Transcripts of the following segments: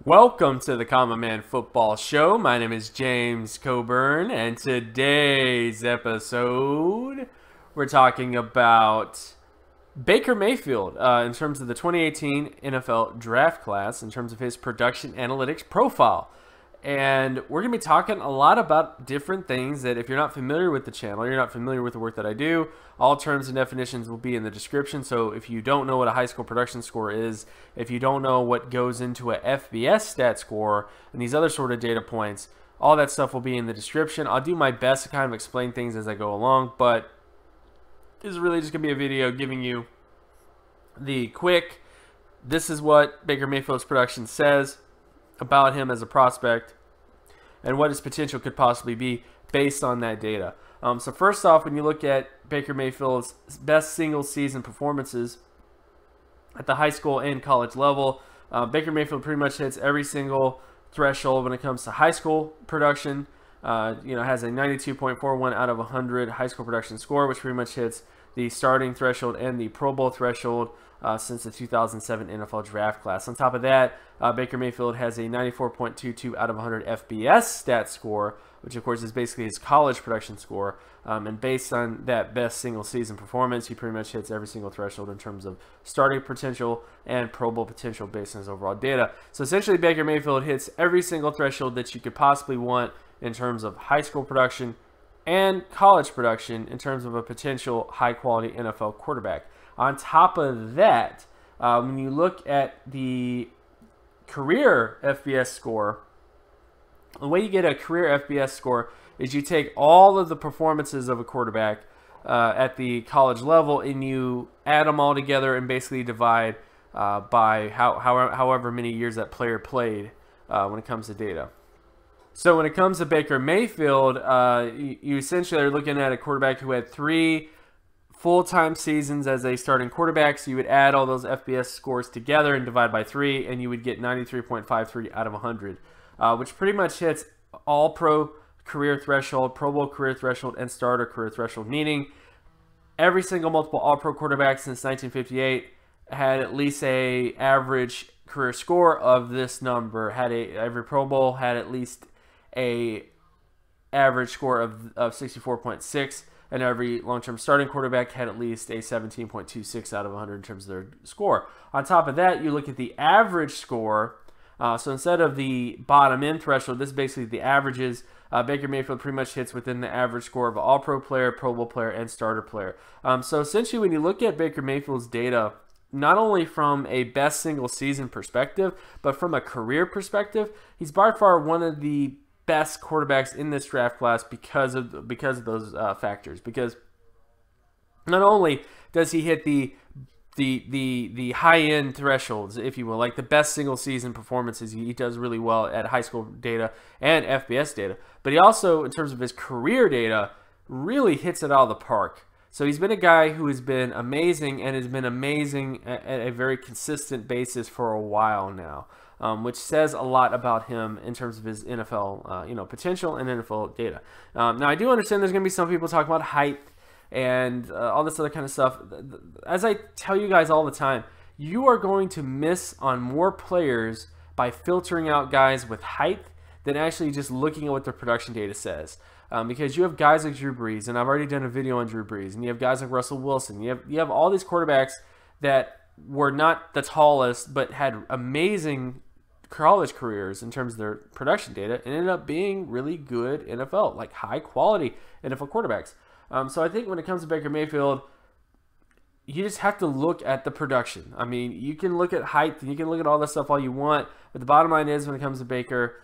Welcome to the Common Man Football Show. My name is James Coburn, and today's episode, we're talking about Baker Mayfield in terms of the 2018 NFL draft class, in terms of his production analytics profile. And we're going to be talking a lot about different things that if you're not familiar with the channel, you're not familiar with the work that I do, all terms and definitions will be in the description. So if you don't know what a high school production score is, if you don't know what goes into a FBS stat score and these other sort of data points, all that stuff will be in the description. I'll do my best to kind of explain things as I go along, but this is really just going to be a video giving you the quick, this is what Baker Mayfield's production says about him as a prospect and what his potential could possibly be based on that data. So first off, when you look at Baker Mayfield's best single season performances at the high school and college level, Baker Mayfield pretty much hits every single threshold when it comes to high school production. Has a 92.41 out of 100 high school production score, which pretty much hits the starting threshold and the Pro Bowl threshold since the 2007 NFL draft class. On top of that, Baker Mayfield has a 94.22 out of 100 FBS stat score, which of course is basically his college production score. And based on that best single season performance, he pretty much hits every single threshold in terms of starting potential and Pro Bowl potential based on his overall data. So essentially, Baker Mayfield hits every single threshold that you could possibly want in terms of high school production and college production in terms of a potential high-quality NFL quarterback. On top of that, when you look at the career FBS score, the way you get a career FBS score is you take all of the performances of a quarterback at the college level and you add them all together and basically divide by however many years that player played when it comes to data. So when it comes to Baker Mayfield, you essentially are looking at a quarterback who had 3 full-time seasons as a starting quarterback. So you would add all those FBS scores together and divide by 3, and you would get 93.53 out of 100, which pretty much hits all-pro career threshold, Pro Bowl career threshold, and starter career threshold, meaning every single multiple all-pro quarterback since 1958 had at least a average career score of this number. Every Pro Bowl had at least a average score of 64.6, and every long-term starting quarterback had at least a 17.26 out of 100 in terms of their score. On top of that, you look at the average score. So instead of the bottom-end threshold, this is basically the averages. Baker Mayfield pretty much hits within the average score of an all-pro player, Pro Bowl player, and starter player. So essentially, when you look at Baker Mayfield's data, not only from a best single season perspective, but from a career perspective, he's by far one of the best quarterbacks in this draft class because of those factors. Because not only does he hit the high-end thresholds, if you will, like the best single season performances, he does really well at high school data and FBS data, but he also, in terms of his career data, really hits it out of the park. So he's been a guy who has been amazing and has been amazing at a very consistent basis for a while now, which says a lot about him in terms of his NFL potential and NFL data. Now, I do understand there's going to be some people talking about height and all this other kind of stuff. As I tell you guys all the time, you are going to miss on more players by filtering out guys with height than actually just looking at what their production data says. Because you have guys like Drew Brees, and I've already done a video on Drew Brees, and you have guys like Russell Wilson. You have all these quarterbacks that were not the tallest, but had amazing college careers in terms of their production data, and ended up being really good NFL, like high quality NFL quarterbacks. So I think when it comes to Baker Mayfield, you just have to look at the production. I mean, you can look at height, and you can look at all this stuff all you want, but the bottom line is when it comes to Baker,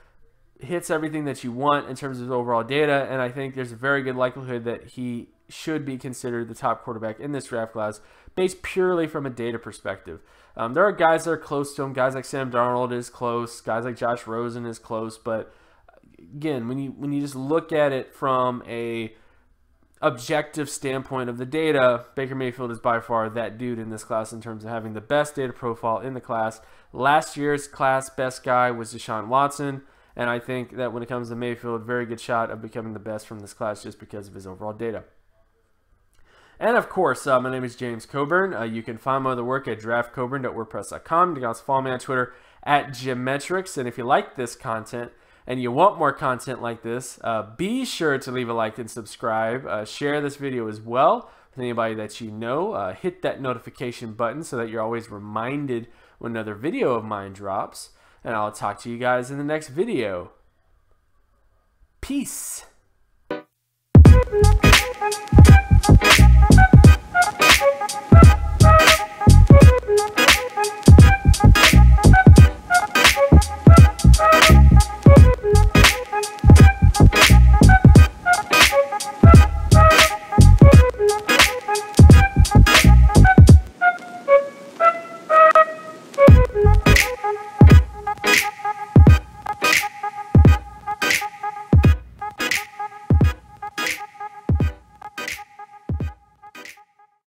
hits everything that you want in terms of his overall data, and I think there's a very good likelihood that he should be considered the top quarterback in this draft class based purely from a data perspective. There are guys that are close to him. Guys like Sam Darnold is close. Guys like Josh Rosen is close. But again, when you just look at it from a objective standpoint of the data, Baker Mayfield is by far that dude in this class in terms of having the best data profile in the class. Last year's class best guy was Deshaun Watson. And I think that when it comes to Mayfield, very good shot of becoming the best from this class just because of his overall data. And of course, my name is James Coburn. You can find my other work at draftcoburn.wordpress.com. You can also follow me on Twitter @Geometrics. And if you like this content and you want more content like this, be sure to leave a like and subscribe. Share this video as well with anybody that you know. Hit that notification button so that you're always reminded when another video of mine drops. And I'll talk to you guys in the next video. Peace.